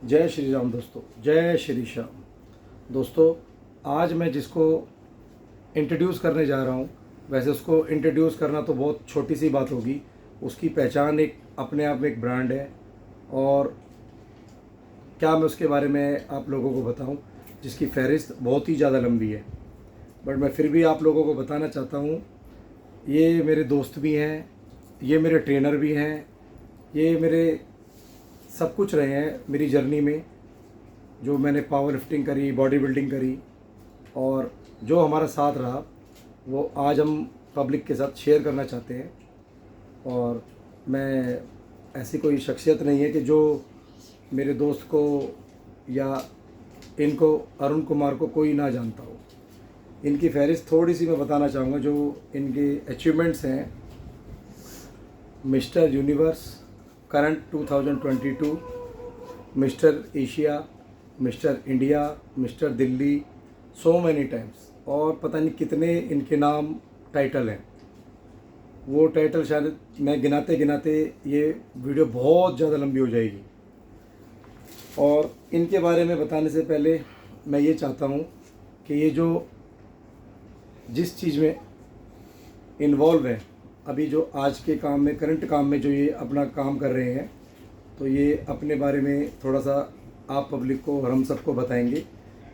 जय श्री राम दोस्तों, जय श्री श्याम। दोस्तों, आज मैं जिसको इंट्रोड्यूस करने जा रहा हूँ, वैसे उसको इंट्रोड्यूस करना तो बहुत छोटी सी बात होगी। उसकी पहचान एक अपने आप में एक ब्रांड है, और क्या मैं उसके बारे में आप लोगों को बताऊं, जिसकी फहरिस्त बहुत ही ज़्यादा लंबी है। बट मैं फिर भी आप लोगों को बताना चाहता हूँ, ये मेरे दोस्त भी हैं, ये मेरे ट्रेनर भी हैं, ये मेरे सब कुछ रहे हैं मेरी जर्नी में। जो मैंने पावर लिफ्टिंग करी, बॉडी बिल्डिंग करी, और जो हमारा साथ रहा, वो आज हम पब्लिक के साथ शेयर करना चाहते हैं। और मैं ऐसी कोई शख्सियत नहीं है कि जो मेरे दोस्त को या इनको, अरुण कुमार को, कोई ना जानता हो। इनकी फहरिस्त थोड़ी सी मैं बताना चाहूँगा। जो इनके अचीवमेंट्स हैं: mister universe current 2022, mister Asia, mister India, mister Delhi, so many times, और पता नहीं कितने इनके नाम टाइटल हैं। वो टाइटल शायद मैं गिनाते गिनाते ये वीडियो बहुत ज़्यादा लंबी हो जाएगी। और इनके बारे में बताने से पहले मैं ये चाहता हूँ कि ये जो जिस चीज़ में इन्वॉल्व है, अभी जो आज के काम में, करंट काम में जो ये अपना काम कर रहे हैं, तो ये अपने बारे में थोड़ा सा आप पब्लिक को और हम सबको बताएंगे।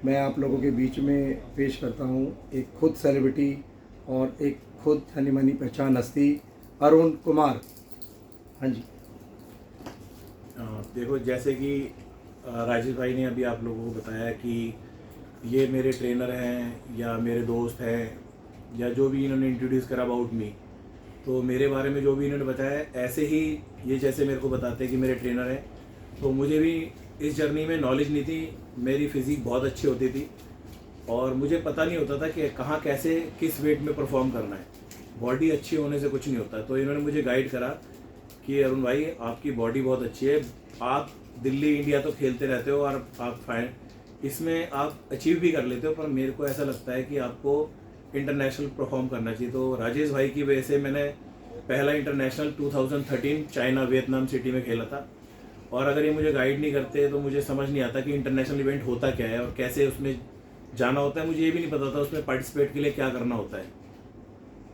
मैं आप लोगों के बीच में पेश करता हूँ एक खुद सेलिब्रिटी और एक खुद जानी मानी पहचान हस्ती, अरुण कुमार। हाँ जी। देखो, जैसे कि राजेश भाई ने अभी आप लोगों को बताया कि ये मेरे ट्रेनर हैं या मेरे दोस्त हैं, या जो भी इन्होंने इंट्रोड्यूस करा अबाउट मी, तो मेरे बारे में जो भी इन्होंने बताया, ऐसे ही ये जैसे मेरे को बताते हैं कि मेरे ट्रेनर हैं, तो मुझे भी इस जर्नी में नॉलेज नहीं थी। मेरी फिज़िक बहुत अच्छी होती थी और मुझे पता नहीं होता था कि कहाँ कैसे किस वेट में परफॉर्म करना है। बॉडी अच्छी होने से कुछ नहीं होता। तो इन्होंने मुझे गाइड करा कि अरुण भाई, आपकी बॉडी बहुत अच्छी है, आप दिल्ली इंडिया तो खेलते रहते हो और आप फाइन इसमें आप अचीव भी कर लेते हो, पर मेरे को ऐसा लगता है कि आपको इंटरनेशनल परफॉर्म करना चाहिए। तो राजेश भाई की वजह से मैंने पहला इंटरनेशनल 2013 चाइना वियतनाम सिटी में खेला था। और अगर ये मुझे गाइड नहीं करते तो मुझे समझ नहीं आता कि इंटरनेशनल इवेंट होता क्या है और कैसे उसमें जाना होता है। मुझे ये भी नहीं पता था उसमें पार्टिसिपेट के लिए क्या करना होता है।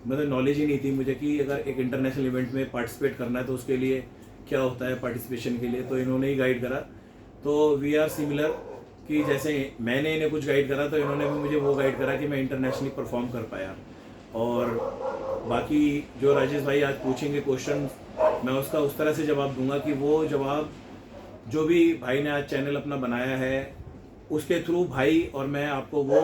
मतलब नॉलेज ही नहीं थी मुझे कि अगर एक इंटरनेशनल इवेंट में पार्टिसिपेट करना है तो उसके लिए क्या होता है पार्टिसिपेशन के लिए। तो इन्होंने ही गाइड करा। तो वी आर सिमिलर कि जैसे मैंने इन्हें कुछ गाइड करा, तो इन्होंने भी मुझे वो गाइड करा कि मैं इंटरनेशनली परफॉर्म कर पाया। और बाकी जो राजेश भाई आज पूछेंगे क्वेश्चन, मैं उसका उस तरह से जवाब दूंगा कि वो जवाब जो भी भाई ने आज चैनल अपना बनाया है उसके थ्रू भाई और मैं आपको वो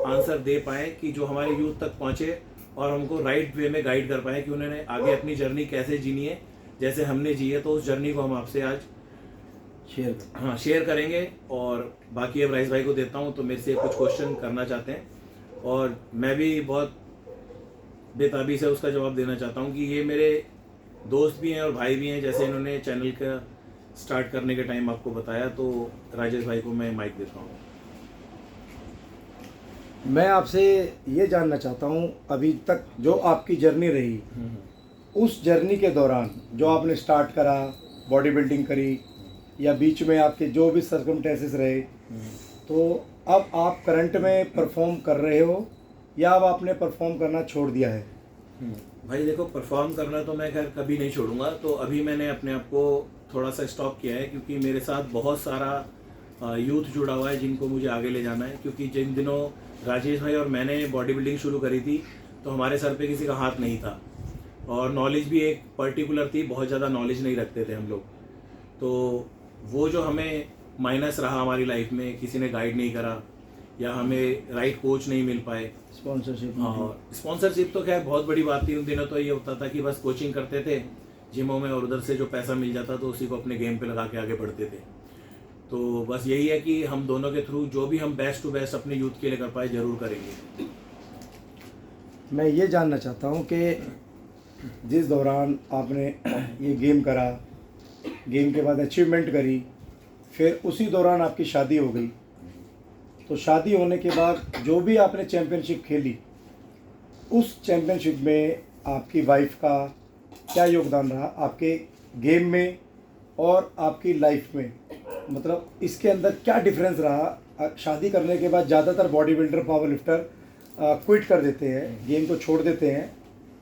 आंसर दे पाएँ कि जो हमारे यूथ तक पहुँचे और हमको राइट वे में गाइड कर पाएँ कि उन्होंने आगे अपनी जर्नी कैसे जीनी है जैसे हमने जी है। तो उस जर्नी को हम आपसे आज शेयर करेंगे। और बाकी अब राइस भाई को देता हूँ, तो मेरे से कुछ क्वेश्चन करना चाहते हैं और मैं भी बहुत बेताबी से उसका जवाब देना चाहता हूँ कि ये मेरे दोस्त भी हैं और भाई भी हैं। जैसे इन्होंने चैनल का स्टार्ट करने के टाइम आपको बताया, तो राजेश भाई को मैं माइक देता हूँ। मैं आपसे ये जानना चाहता हूँ, अभी तक जो आपकी जर्नी रही, उस जर्नी के दौरान जो आपने स्टार्ट करा, बॉडी बिल्डिंग करी, या बीच में आपके जो भी सर्कमस्टेंसेस रहे, तो अब आप करंट में परफॉर्म कर रहे हो या अब आपने परफॉर्म करना छोड़ दिया है? भाई देखो, परफॉर्म करना तो मैं खैर कभी नहीं छोड़ूंगा। तो अभी मैंने अपने आप को थोड़ा सा स्टॉप किया है क्योंकि मेरे साथ बहुत सारा यूथ जुड़ा हुआ है जिनको मुझे आगे ले जाना है। क्योंकि जिन दिनों राजेश भाई और मैंने बॉडी बिल्डिंग शुरू करी थी, तो हमारे सर पे किसी का हाथ नहीं था और नॉलेज भी एक पर्टिकुलर थी, बहुत ज़्यादा नॉलेज नहीं रखते थे हम लोग। तो वो जो हमें माइनस रहा हमारी लाइफ में, किसी ने गाइड नहीं करा या हमें राइट कोच नहीं मिल पाए, स्पॉन्सरशिप? स्पॉन्सरशिप तो खैर बहुत बड़ी बात थी उन दिनों। तो ये होता था कि बस कोचिंग करते थे जिमों में और उधर से जो पैसा मिल जाता तो उसी को अपने गेम पे लगा के आगे बढ़ते थे। तो बस यही है कि हम दोनों के थ्रू जो भी हम बेस्ट टू बेस्ट अपने यूथ के लिए कर पाए जरूर करेंगे। मैं ये जानना चाहता हूँ कि जिस दौरान आपने ये गेम करा, गेम के बाद अचीवमेंट करी, फिर उसी दौरान आपकी शादी हो गई, तो शादी होने के बाद जो भी आपने चैम्पियनशिप खेली, उस चैम्पियनशिप में आपकी वाइफ का क्या योगदान रहा आपके गेम में और आपकी लाइफ में? मतलब इसके अंदर क्या डिफरेंस रहा? शादी करने के बाद ज़्यादातर body builder, power lifter quit कर देते हैं, गेम को छोड़ देते हैं,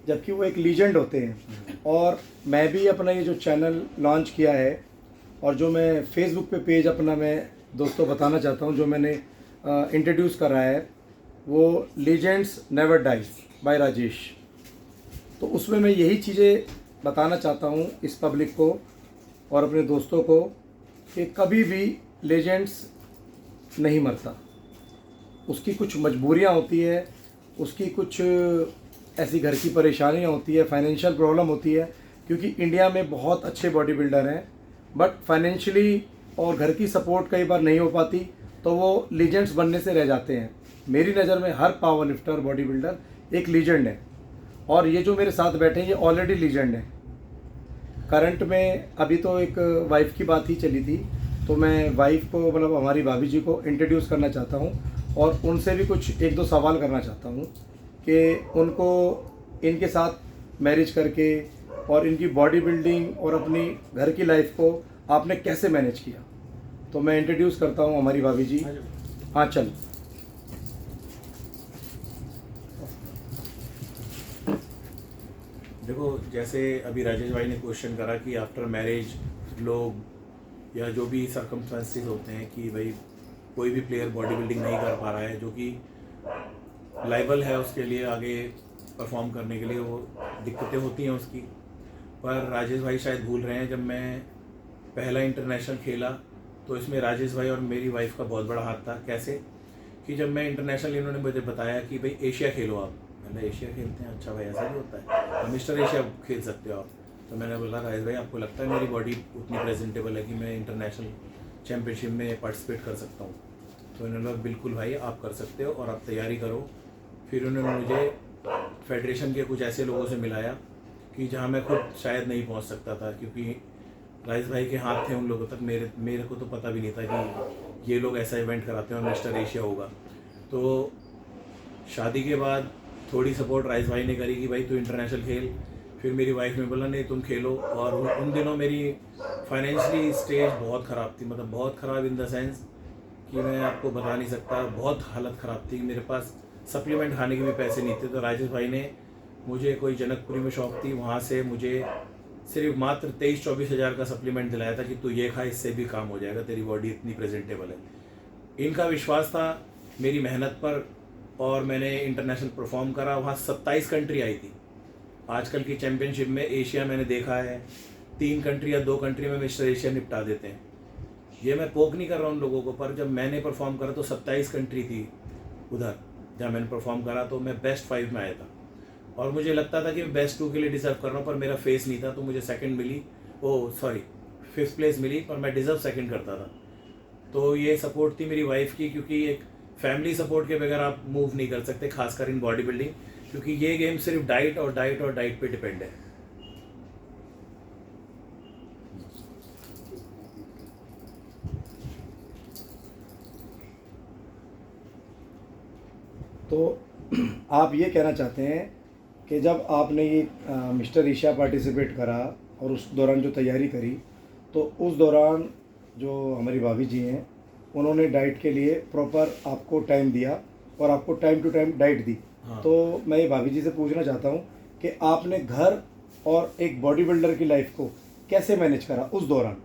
जबकि वो एक लीजेंड होते हैं। और मैं भी अपना ये जो चैनल लॉन्च किया है और जो मैं फेसबुक पे पेज अपना मैं दोस्तों बताना चाहता हूँ, जो मैंने इंट्रोड्यूस करा है, वो legends never dies by Rajesh. तो उसमें मैं यही चीज़ें बताना चाहता हूँ इस पब्लिक को और अपने दोस्तों को कि कभी भी लेजेंड्स नहीं मरता। उसकी कुछ मजबूरियाँ होती है, उसकी कुछ ऐसी घर की परेशानियाँ होती है, फाइनेंशियल प्रॉब्लम होती है, क्योंकि इंडिया में बहुत अच्छे बॉडी बिल्डर हैं बट फाइनेंशियली और घर की सपोर्ट कई बार नहीं हो पाती, तो वो लीजेंड्स बनने से रह जाते हैं। मेरी नज़र में हर पावर लिफ्टर, बॉडी बिल्डर एक लीजेंड है, और ये जो मेरे साथ बैठे हैं ये ऑलरेडी लीजेंड है। करंट में अभी तो एक वाइफ की बात ही चली थी, तो मैं वाइफ को, मतलब हमारी भाभी जी को इंट्रोड्यूस करना चाहता हूँ और उनसे भी कुछ एक दो सवाल करना चाहता हूँ कि उनको इनके साथ मैरिज करके और इनकी बॉडी बिल्डिंग और अपनी घर की लाइफ को आपने कैसे मैनेज किया। तो मैं इंट्रोड्यूस करता हूँ हमारी भाभी जी। हाँ चल। देखो, जैसे अभी राजेश भाई ने क्वेश्चन करा कि आफ्टर मैरिज लोग या जो भी सरकमस्टेंसेस होते हैं कि भाई कोई भी प्लेयर बॉडी बिल्डिंग नहीं कर पा रहा है, जो कि लाइबल है उसके लिए आगे परफॉर्म करने के लिए, वो दिक्कतें होती हैं उसकी। पर राजेश भाई शायद भूल रहे हैं, जब मैं पहला इंटरनेशनल खेला तो इसमें राजेश भाई और मेरी वाइफ का बहुत बड़ा हाथ था। कैसे कि जब मैं इंटरनेशनल, इन्होंने मुझे बताया कि भाई एशिया खेलो आप। मैंने एशिया खेलते हैं? अच्छा भाई, ऐसा भी होता है, तो मिस्टर एशिया खेल सकते हो आप। तो मैंने बोला राजेश भाई, आपको लगता है मेरी बॉडी उतनी प्रेजेंटेबल है कि मैं इंटरनेशनल चैम्पियनशिप में पार्टिसिपेट कर सकता हूँ? तो इन्होंने बोला बिल्कुल भाई, आप कर सकते हो और आप तैयारी करो। फिर उन्होंने मुझे फेडरेशन के कुछ ऐसे लोगों से मिलाया कि जहाँ मैं खुद शायद नहीं पहुँच सकता था, क्योंकि राजेश भाई के हाथ थे उन लोगों तक। मेरे को तो पता भी नहीं था कि ये लोग ऐसा इवेंट कराते हैं और मिस्टर एशिया होगा। तो शादी के बाद थोड़ी सपोर्ट राजेश भाई ने करी कि भाई तू इंटरनेशनल खेल। फिर मेरी वाइफ ने बोला नहीं तुम खेलो। और उन दिनों मेरी फाइनेंशियली स्टेज बहुत ख़राब थी, मतलब बहुत ख़राब इन द सेंस कि मैं आपको बता नहीं सकता, बहुत हालत ख़राब थी। मेरे पास सप्लीमेंट खाने के भी पैसे नहीं थे। तो राजेश भाई ने मुझे, कोई जनकपुरी में शॉप थी, वहाँ से मुझे सिर्फ मात्र 23-24 हज़ार का सप्लीमेंट दिलाया था कि तू ये खा, इससे भी काम हो जाएगा, तेरी बॉडी इतनी प्रेजेंटेबल है। इनका विश्वास था मेरी मेहनत पर और मैंने इंटरनेशनल परफॉर्म करा। वहाँ 27 कंट्री आई थी। आजकल की चैम्पियनशिप में एशिया मैंने देखा है 3 कंट्री या 2 कंट्री में मिस्टर एशिया निपटा देते हैं। ये मैं पोक नहीं कर रहा हूँ उन लोगों को, पर जब मैंने परफॉर्म करा तो 27 कंट्री थी उधर जहाँ मैंने परफॉर्म करा, तो मैं बेस्ट 5 में आया था। और मुझे लगता था कि मैं बेस्ट 2 के लिए डिज़र्व कर रहा हूँ, पर मेरा फेस नहीं था, तो मुझे सेकंड मिली, 5th प्लेस मिली, पर मैं डिज़र्व सेकंड करता था। तो ये सपोर्ट थी मेरी वाइफ की, क्योंकि एक फैमिली सपोर्ट के बगैर आप मूव नहीं कर सकते, खासकर इन बॉडी बिल्डिंग, क्योंकि ये गेम सिर्फ डाइट और डाइट पे डिपेंड है। तो आप ये कहना चाहते हैं कि जब आपने ये मिस्टर एशिया पार्टिसिपेट करा और उस दौरान जो तैयारी करी, तो उस दौरान जो हमारी भाभी जी हैं उन्होंने डाइट के लिए प्रॉपर आपको टाइम दिया और आपको टाइम टू टाइम डाइट दी। हाँ। तो मैं ये भाभी जी से पूछना चाहता हूँ कि आपने घर और एक बॉडी बिल्डर की लाइफ को कैसे मैनेज करा उस दौरान?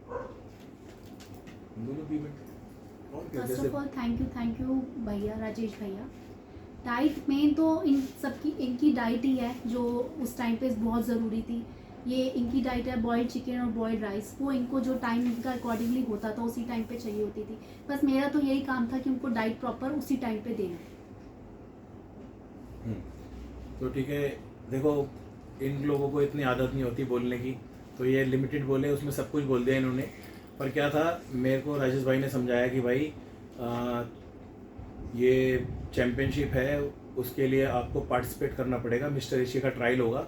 First of all thank you भैया, राजेश भैया। डाइट में तो इनकी डाइट ही है जो उस टाइम पे बहुत ज़रूरी थी। ये इनकी डाइट है, बॉइल्ड चिकन और बॉइल्ड राइस, वो इनको जो टाइम इनका अकॉर्डिंगली होता था उसी टाइम पे चाहिए होती थी। बस मेरा तो यही काम था कि उनको डाइट प्रॉपर उसी टाइम पे देना। तो ठीक है, देखो इन लोगों को इतनी आदत नहीं होती बोलने की, तो ये लिमिटेड बोले, उसमें सब कुछ बोल दिया इन्होंने। पर क्या था, मेरे को राजेश भाई ने समझाया कि भाई ये चैम्पियनशिप है, उसके लिए आपको पार्टिसिपेट करना पड़ेगा। मिस्टर एशिया का ट्रायल होगा।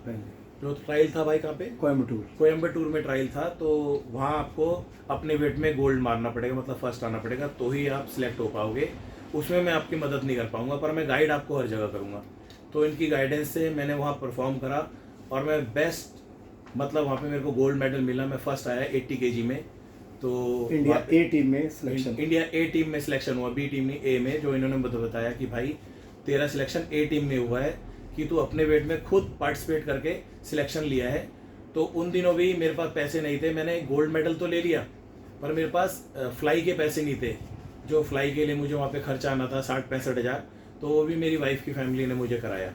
जो ट्रायल था भाई कहाँ पे? कोयम्बटूर में ट्रायल था। तो वहाँ आपको अपने वेट में गोल्ड मारना पड़ेगा, मतलब फर्स्ट आना पड़ेगा, तो ही आप सिलेक्ट हो पाओगे। उसमें मैं आपकी मदद नहीं कर पाऊँगा, पर मैं गाइड आपको हर जगह करूँगा। तो इनकी गाइडेंस से मैंने वहाँ परफॉर्म करा और मैं बेस्ट, मतलब वहाँ पे मेरे को गोल्ड मेडल मिला। मैं फर्स्ट आया 80 kg में तो इंडिया वहाँ पे- ए टीम में सिलेक्शन। इंडिया ए टीम में सिलेक्शन हुआ, बी टीम नहीं, ए में, जो इन्होंने मुझे बताया कि भाई तेरा सिलेक्शन ए टीम में हुआ है कि तू अपने वेट में खुद पार्टिसिपेट करके सिलेक्शन लिया है। तो उन दिनों भी मेरे पास पैसे नहीं थे, मैंने गोल्ड मेडल तो ले लिया पर मेरे पास फ्लाई के पैसे नहीं थे, जो फ्लाई के लिए मुझे वहाँ पे खर्चा आना था 60-65 हज़ार, तो वो भी मेरी वाइफ की फैमिली ने मुझे कराया।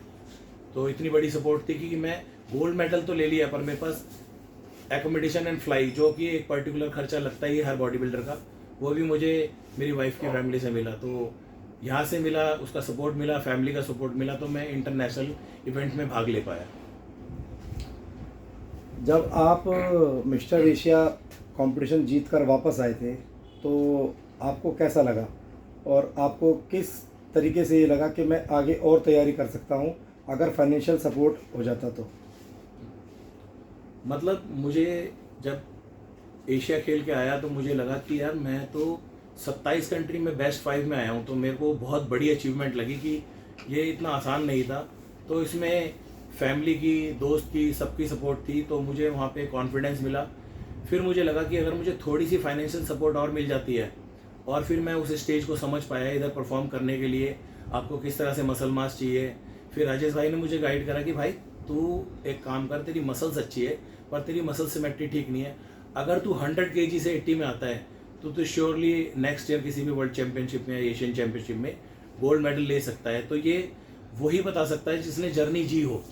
तो इतनी बड़ी सपोर्ट थी कि मैं गोल्ड मेडल तो ले लिया पर मेरे पास एकोमोडेशन एंड फ्लाई, जो कि एक पर्टिकुलर खर्चा लगता ही है हर बॉडी बिल्डर का, वो भी मुझे मेरी वाइफ की फैमिली से मिला। तो यहाँ से मिला, उसका सपोर्ट मिला, फैमिली का सपोर्ट मिला, तो मैं इंटरनेशनल इवेंट में भाग ले पाया। जब आप मिस्टर एशिया कंपटीशन जीत कर वापस आए थे तो आपको कैसा लगा, और आपको किस तरीके से ये लगा कि मैं आगे और तैयारी कर सकता हूँ अगर फाइनेंशियल सपोर्ट हो जाता तो? मतलब मुझे जब एशिया खेल के आया तो मुझे लगा कि यार मैं तो 27 कंट्री में बेस्ट 5 में आया हूँ, तो मेरे को बहुत बड़ी अचीवमेंट लगी कि ये इतना आसान नहीं था। तो इसमें फैमिली की, दोस्त की, सबकी सपोर्ट थी, तो मुझे वहाँ पे कॉन्फिडेंस मिला। फिर मुझे लगा कि अगर मुझे थोड़ी सी फाइनेंशियल सपोर्ट और मिल जाती है, और फिर मैं उस स्टेज को समझ पाया इधर परफॉर्म करने के लिए आपको किस तरह से मसल मास चाहिए। फिर राजेश भाई ने मुझे गाइड करा कि भाई तू एक काम कर, तेरी मसल्स अच्छी है पर तेरी मसल सिमेट्री ठीक नहीं है, अगर तू 100 kg से 80 में आता है तो श्योरली नेक्स्ट ईयर किसी भी वर्ल्ड चैंपियनशिप में, एशियन चैंपियनशिप में गोल्ड मेडल ले सकता है। तो ये वही बता सकता है जिसने जर्नी जी हो।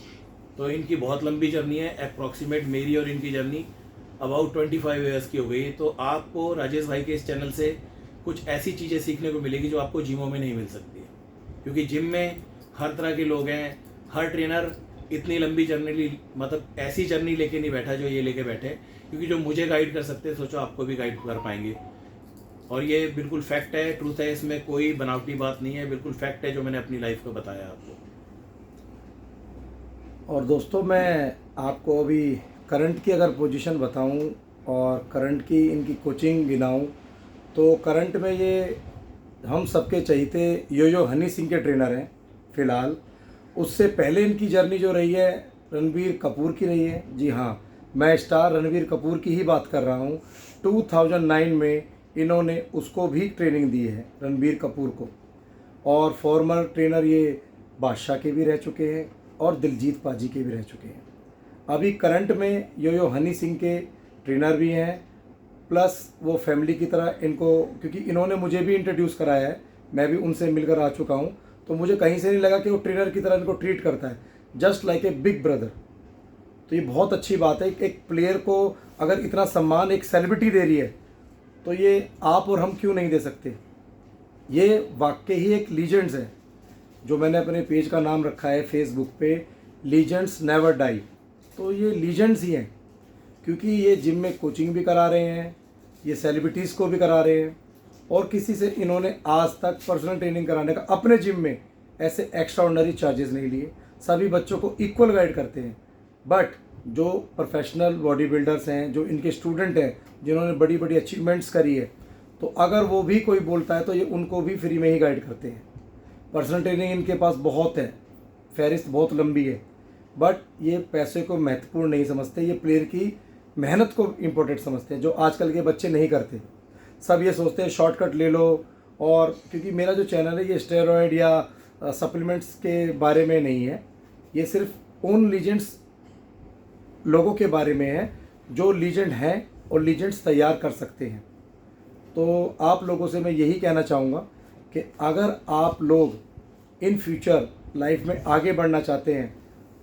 तो इनकी बहुत लंबी जर्नी है, अप्रॉक्सीमेट मेरी और इनकी जर्नी अबाउट 25 ईयर्स की हो गई। तो आपको राजेश भाई के इस चैनल से कुछ ऐसी चीज़ें सीखने को मिलेगी जो आपको जिमों में नहीं मिल सकती है, क्योंकि जिम में हर तरह के लोग हैं, हर ट्रेनर इतनी लंबी जर्नी, मतलब ऐसी जर्नी लेके नहीं बैठा जो ये लेके बैठे, क्योंकि जो मुझे गाइड कर सकते हैं सोचो आपको भी गाइड कर पाएंगे। और ये बिल्कुल फैक्ट है, ट्रूथ है, इसमें कोई बनावटी बात नहीं है, बिल्कुल फैक्ट है जो मैंने अपनी लाइफ को बताया आपको। और दोस्तों मैं आपको अभी करंट की अगर पोजीशन बताऊं और करंट की इनकी कोचिंग गिनाऊं तो करंट में ये हम सबके चहीते यो हनी सिंह के ट्रेनर हैं फ़िलहाल। उससे पहले इनकी जर्नी जो रही है रणबीर कपूर की रही है। जी हाँ, मैं स्टार रणबीर कपूर की ही बात कर रहा हूँ। 2009 में इन्होंने उसको भी ट्रेनिंग दी है, रणबीर कपूर को। और फॉर्मर ट्रेनर ये बादशाह के भी रह चुके हैं और दिलजीत पाजी के भी रह चुके हैं। अभी करंट में यो हनी सिंह के ट्रेनर भी हैं, प्लस वो फैमिली की तरह इनको, क्योंकि इन्होंने मुझे भी इंट्रोड्यूस कराया है, मैं भी उनसे मिलकर आ चुका हूँ, तो मुझे कहीं से नहीं लगा कि वो ट्रेनर की तरह इनको ट्रीट करता है, just like a big brother. तो ये बहुत अच्छी बात है कि एक प्लेयर को अगर इतना सम्मान एक सेलिब्रिटी दे रही है तो ये आप और हम क्यों नहीं दे सकते। ये वाकई ही एक लीजेंड्स है, जो मैंने अपने पेज का नाम रखा है फेसबुक पे, लीजेंड्स नेवर डाई। तो ये लीजेंड्स ही हैं, क्योंकि ये जिम में कोचिंग भी करा रहे हैं, ये सेलिब्रिटीज़ को भी करा रहे हैं, और किसी से इन्होंने आज तक पर्सनल ट्रेनिंग कराने का अपने जिम में ऐसे एक्स्ट्राऑर्डिनरी चार्जेस नहीं लिए। सभी बच्चों को इक्वल गाइड करते हैं। बट जो प्रोफेशनल बॉडी बिल्डर्स हैं, जो इनके स्टूडेंट हैं, जिन्होंने बड़ी बड़ी अचीवमेंट्स करी है, तो अगर वो भी कोई बोलता है तो ये उनको भी फ्री में ही गाइड करते हैं। पर्सनल ट्रेनिंग इनके पास बहुत है, फहरिस्त बहुत लंबी है, बट ये पैसे को महत्वपूर्ण नहीं समझते, ये प्लेयर की मेहनत को इम्पोर्टेंट समझते हैं, जो आजकल के बच्चे नहीं करते। सब ये सोचते हैं शॉर्टकट ले लो। और क्योंकि मेरा जो चैनल है ये स्टेरॉयड या सप्लीमेंट्स के बारे में नहीं है, ये सिर्फ उन लीजेंड्स लोगों के बारे में है जो लीजेंड हैं और लीजेंड्स तैयार कर सकते हैं। तो आप लोगों से मैं यही कहना चाहूँगा कि अगर आप लोग इन फ्यूचर लाइफ में आगे बढ़ना चाहते हैं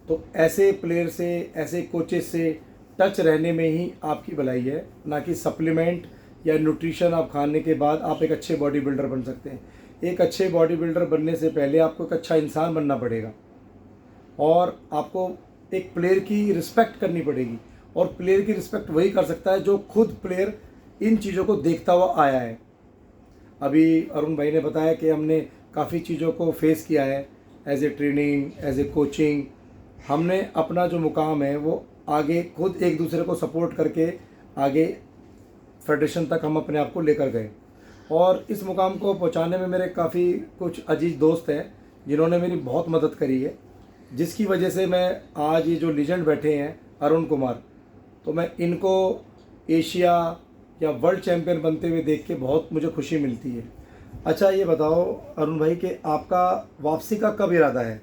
तो ऐसे प्लेयर से, ऐसे कोचेस से टच रहने में ही आपकी भलाई है, ना कि सप्लीमेंट या न्यूट्रिशन आप खाने के बाद आप एक अच्छे बॉडी बिल्डर बन सकते हैं। एक अच्छे बॉडी बिल्डर बनने से पहले आपको एक अच्छा इंसान बनना पड़ेगा, और आपको एक प्लेयर की रिस्पेक्ट करनी पड़ेगी। और प्लेयर की रिस्पेक्ट वही कर सकता है जो खुद प्लेयर इन चीज़ों को देखता हुआ आया है। अभी अरुण भाई ने बताया कि हमने काफ़ी चीज़ों को फेस किया है, as a training, as a coaching. हमने अपना जो मुकाम है वो आगे खुद एक दूसरे को सपोर्ट करके आगे फेडरेशन तक हम अपने आप को लेकर गए। और इस मुकाम को पहुंचाने में मेरे काफ़ी कुछ अजीज दोस्त हैं जिन्होंने मेरी बहुत मदद करी है, जिसकी वजह से मैं आज ये जो लीजेंड बैठे हैं अरुण कुमार, तो मैं इनको एशिया या वर्ल्ड चैम्पियन बनते हुए देख के बहुत मुझे खुशी मिलती है। अच्छा ये बताओ अरुण भाई कि आपका वापसी का कब इरादा है,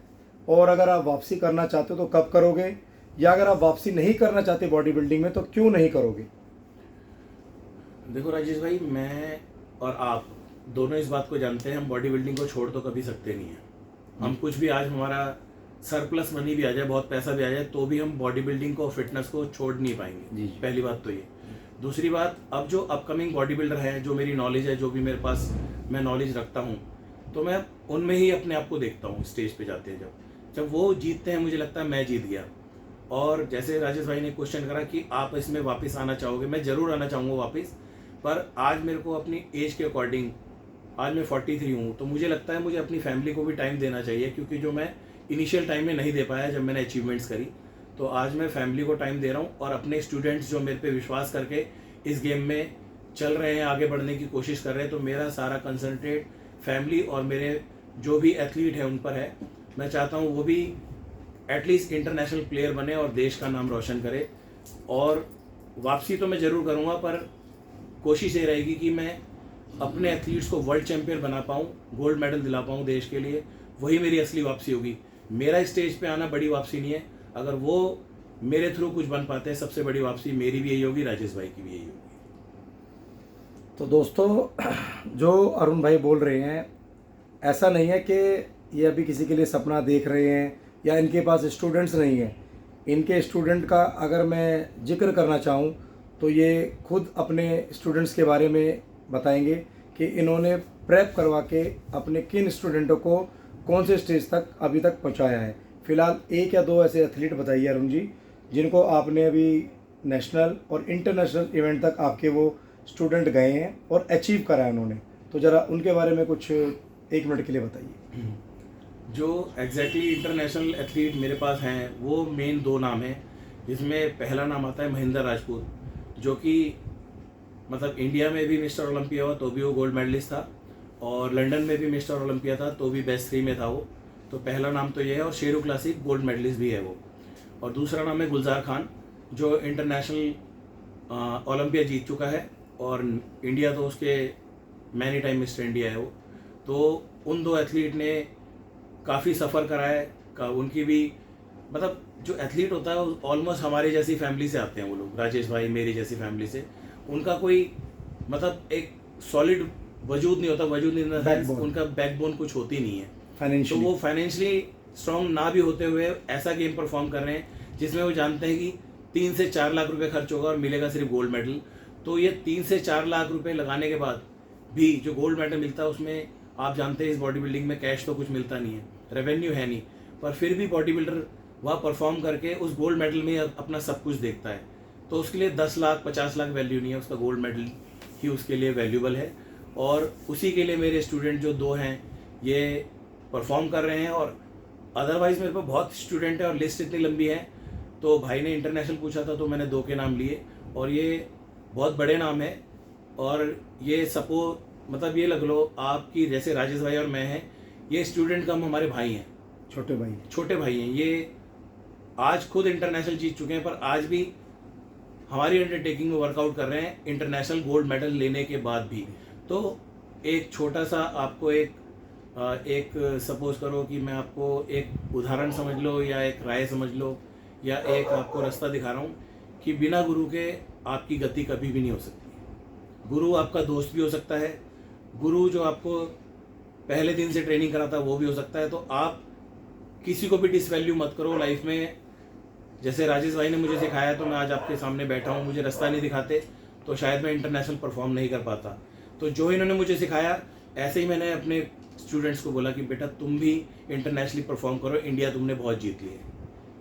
और अगर आप वापसी करना चाहते हो तो कब करोगे, या अगर आप वापसी नहीं करना चाहते बॉडी बिल्डिंग में तो क्यों नहीं करोगे? देखो राजेश भाई, मैं और आप दोनों इस बात को जानते हैं, हम बॉडी बिल्डिंग को छोड़ तो कभी सकते नहीं हैं। हम कुछ भी, आज हमारा सरप्लस मनी भी आ जाए, बहुत पैसा भी आ जाए, तो भी हम बॉडी बिल्डिंग को, फिटनेस को छोड़ नहीं पाएंगे। जी। पहली बात तो ये। दूसरी बात, अब जो अपकमिंग बॉडी बिल्डर हैं, जो मेरी नॉलेज है, जो भी मेरे पास मैं नॉलेज रखता हूँ, तो मैं उनमें ही अपने आप को देखता हूँ स्टेज पे जाते हैं। जब वो जीतते हैं मुझे लगता है मैं जीत गया। और जैसे राजेश भाई ने क्वेश्चन करा कि आप इसमें वापस आना चाहोगे, मैं ज़रूर आना चाहूँगा वापस, पर आज मेरे को अपनी एज के अकॉर्डिंग, आज मैं 43 हूँ, तो मुझे लगता है मुझे अपनी फैमिली को भी टाइम देना चाहिए, क्योंकि जो मैं इनिशियल टाइम में नहीं दे पाया जब मैंने अचीवमेंट्स करी, तो आज मैं फैमिली को टाइम दे रहा हूँ। और अपने स्टूडेंट्स जो मेरे पे विश्वास करके इस गेम में चल रहे हैं, आगे बढ़ने की कोशिश कर रहे हैं, तो मेरा सारा कंसंट्रेट फैमिली और मेरे जो भी एथलीट हैं उन पर है। मैं चाहता हूँ वो भी एटलीस्ट इंटरनेशनल प्लेयर बने और देश का नाम रोशन करे। और वापसी तो मैं ज़रूर करूँगा, पर कोशिश ये रहेगी कि मैं अपने एथलीट्स को वर्ल्ड चैंपियन बना पाऊँ, गोल्ड मेडल दिला पाऊँ देश के लिए। वही मेरी असली वापसी होगी। मेरा स्टेज पे आना बड़ी वापसी नहीं है, अगर वो मेरे थ्रू कुछ बन पाते हैं, सबसे बड़ी वापसी मेरी भी यही होगी, राजेश भाई की भी यही होगी। तो दोस्तों, जो अरुण भाई बोल रहे हैं, ऐसा नहीं है कि ये अभी किसी के लिए सपना देख रहे हैं या इनके पास स्टूडेंट्स नहीं हैं। इनके स्टूडेंट का अगर मैं जिक्र करना चाहूँ तो ये खुद अपने स्टूडेंट्स के बारे में बताएंगे कि इन्होंने प्रेप करवा के अपने किन स्टूडेंटों को कौन से स्टेज तक अभी तक पहुंचाया है। फिलहाल एक या दो ऐसे एथलीट बताइए अरुण जी, जिनको आपने अभी नेशनल और इंटरनेशनल इवेंट तक आपके वो स्टूडेंट गए हैं और अचीव करा है उन्होंने, तो ज़रा उनके बारे में कुछ 1 मिनट के लिए बताइए। जो एग्जैक्टली इंटरनेशनल एथलीट मेरे पास हैं, वो मेन 2 नाम हैं, जिसमें पहला नाम आता है महेंद्र राजपूत, जो कि मतलब इंडिया में भी मिस्टर ओलंपिया हुआ तो भी वो गोल्ड मेडलिस्ट था, और लंदन में भी मिस्टर ओलंपिया था तो भी बेस्ट 3 में था वो। तो पहला नाम तो ये है, और शेरू क्लासिक गोल्ड मेडलिस्ट भी है वो। और दूसरा नाम है गुलजार खान, जो इंटरनेशनल ओलंपिया जीत चुका है, और इंडिया तो उसके मैनी टाइम मिस्टर इंडिया है वो। तो उन 2 एथलीट ने काफ़ी सफ़र करा है उनकी भी, मतलब जो एथलीट होता है ऑलमोस्ट हमारी जैसी फैमिली से आते हैं वो लोग, राजेश भाई मेरी जैसी फैमिली से। उनका कोई मतलब एक सॉलिड वजूद नहीं होता, वजूद नहीं होता, उनका बैकबोन कुछ होती नहीं है। तो वो फाइनेंशियली स्ट्रॉन्ग ना भी होते हुए ऐसा गेम परफॉर्म कर रहे हैं जिसमें वो जानते हैं कि 3 से 4 लाख रुपए खर्च होगा और मिलेगा सिर्फ गोल्ड मेडल। तो ये 3 से 4 लाख रुपए लगाने के बाद भी जो गोल्ड मेडल मिलता है, उसमें आप जानते हैं इस बॉडी बिल्डिंग में कैश तो कुछ मिलता नहीं है, रेवेन्यू है नहीं, पर फिर भी बॉडी बिल्डर वह परफॉर्म करके उस गोल्ड मेडल में अपना सब कुछ देखता है। तो उसके लिए 10 लाख 50 लाख वैल्यू नहीं है, उसका गोल्ड मेडल ही उसके लिए वैल्यूबल है। और उसी के लिए मेरे स्टूडेंट जो 2 हैं ये परफॉर्म कर रहे हैं। और अदरवाइज़ मेरे पास बहुत स्टूडेंट है और लिस्ट इतनी लंबी है, तो भाई ने इंटरनेशनल पूछा था तो मैंने 2 के नाम लिए, और ये बहुत बड़े नाम है। और ये मतलब ये लग लो आपकी, जैसे राजेश भाई और मैं हैं, ये स्टूडेंट कम हमारे भाई हैं, छोटे भाई हैं। ये आज खुद इंटरनेशनल जीत चुके हैं, पर आज भी हमारी अंडरटेकिंग में वर्कआउट कर रहे हैं इंटरनेशनल गोल्ड मेडल लेने के बाद भी। तो एक छोटा सा आपको एक सपोज करो कि मैं आपको एक उदाहरण समझ लो या एक राय समझ लो या एक आपको रास्ता दिखा रहा हूँ कि बिना गुरु के आपकी गति कभी भी नहीं हो सकती। गुरु आपका दोस्त भी हो सकता है, गुरु जो आपको पहले दिन से ट्रेनिंग कराता है वो भी हो सकता है। तो आप किसी को भी डिसवैल्यू मत करो लाइफ में। जैसे राजेश भाई ने मुझे सिखाया तो मैं आज आपके सामने बैठा हूँ, मुझे रास्ता नहीं दिखाते तो शायद मैं इंटरनेशनल परफॉर्म नहीं कर पाता। तो जो इन्होंने मुझे सिखाया, ऐसे ही मैंने अपने स्टूडेंट्स को बोला कि बेटा तुम भी इंटरनेशनली परफॉर्म करो, इंडिया तुमने बहुत जीत ली है।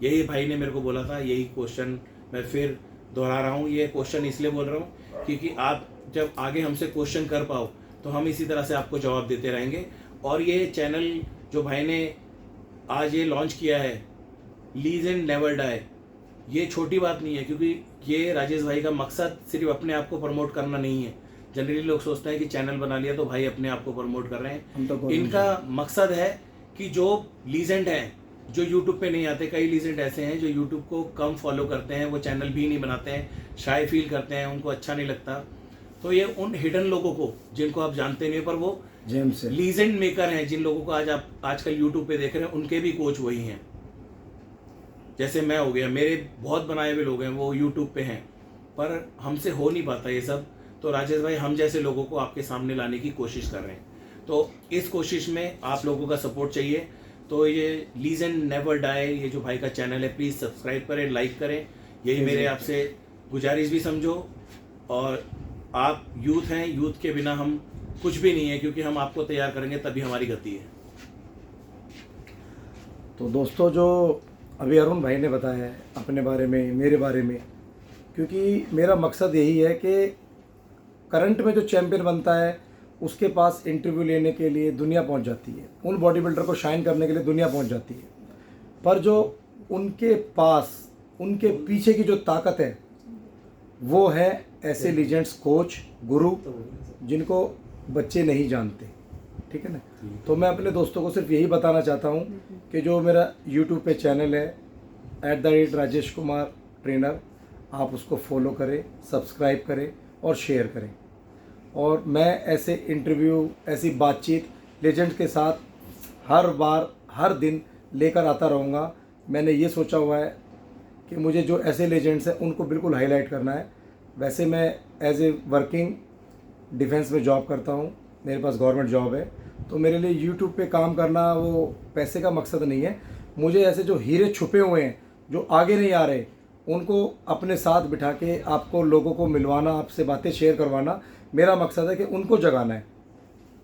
यही भाई ने मेरे को बोला था, यही क्वेश्चन मैं फिर दोहरा रहा हूँ। ये क्वेश्चन इसलिए बोल रहा हूँ क्योंकि आप जब आगे हमसे क्वेश्चन कर पाओ तो हम इसी तरह से आपको जवाब देते रहेंगे। और ये चैनल जो भाई ने आज ये लॉन्च किया है, लीज एंड नेवर डाई, ये छोटी बात नहीं है, क्योंकि ये राजेश भाई का मकसद सिर्फ अपने आप को प्रमोट करना नहीं है। जनरली लोग सोचते हैं कि चैनल बना लिया तो भाई अपने आप को प्रमोट कर रहे हैं। इनका मकसद है कि जो लीजेंड हैं, जो यूट्यूब पे नहीं आते, कई लीजेंड ऐसे हैं जो यूट्यूब को कम फॉलो करते हैं, वो चैनल भी नहीं बनाते हैं, शाय फील करते हैं, उनको अच्छा नहीं लगता, तो ये उन हिडन लोगों को जिनको आप जानते नहीं हो, पर वो जेम्स से लीजेंड मेकर हैं, जिन लोगों को आज आप आजकल यूट्यूब पे देख रहे हैं, उनके भी कोच वही हैं। जैसे मैं हो गया, मेरे बहुत बनाए हुए लोग हैं वो यूट्यूब पे हैं, पर हमसे हो नहीं पाता ये सब। तो राजेश भाई हम जैसे लोगों को आपके सामने लाने की कोशिश कर रहे हैं, तो इस कोशिश में आप लोगों का सपोर्ट चाहिए। तो ये लीजेंड नेवर डाई, ये जो भाई का चैनल है, प्लीज़ सब्सक्राइब करें, लाइक करें, यही मेरे आपसे गुजारिश भी समझो। और आप यूथ हैं, यूथ के बिना हम कुछ भी नहीं है, क्योंकि हम आपको तैयार करेंगे तभी हमारी गति है। तो दोस्तों, जो अभी अरुण भाई ने बताया है अपने बारे में, मेरे बारे में, क्योंकि मेरा मकसद यही है कि करंट में जो चैम्पियन बनता है उसके पास इंटरव्यू लेने के लिए दुनिया पहुंच जाती है, उन बॉडी बिल्डर को शाइन करने के लिए दुनिया पहुंच जाती है, पर जो उनके पास, उनके पीछे की जो ताकत है वो है ऐसे लीजेंड्स, कोच, गुरु, जिनको बच्चे नहीं जानते। ठीक है ना। तो मैं अपने दोस्तों को सिर्फ यही बताना चाहता हूँ कि जो मेरा यूट्यूब पे चैनल है @राजेश कुमार ट्रेनर, आप उसको फॉलो करें, सब्सक्राइब करें और शेयर करें। और मैं ऐसे इंटरव्यू, ऐसी बातचीत लेजेंड के साथ हर बार, हर दिन लेकर आता रहूँगा। मैंने ये सोचा हुआ है कि मुझे जो ऐसे लेजेंड्स हैं उनको बिल्कुल हाईलाइट करना है। वैसे मैं एज ए वर्किंग डिफेंस में जॉब करता हूँ, मेरे पास गवर्नमेंट जॉब है, तो मेरे लिए यूट्यूब पे काम करना वो पैसे का मकसद नहीं है। मुझे ऐसे जो हीरे छुपे हुए हैं, जो आगे नहीं आ रहे, उनको अपने साथ बिठा के आपको, लोगों को मिलवाना, आपसे बातें शेयर करवाना मेरा मकसद है कि उनको जगाना है।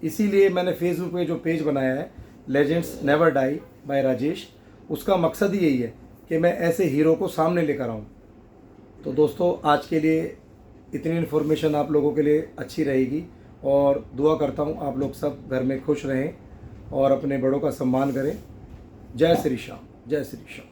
इसीलिए मैंने फेसबुक पे जो पेज बनाया है legends never die by Rajesh, उसका मकसद ही यही है कि मैं ऐसे हीरो को सामने लेकर आऊँ। तो दोस्तों, आज के लिए इतनी इन्फॉर्मेशन आप लोगों के लिए अच्छी रहेगी, और दुआ करता हूँ आप लोग सब घर में खुश रहें और अपने बड़ों का सम्मान करें। जय श्री श्याम, जय श्री श्याम।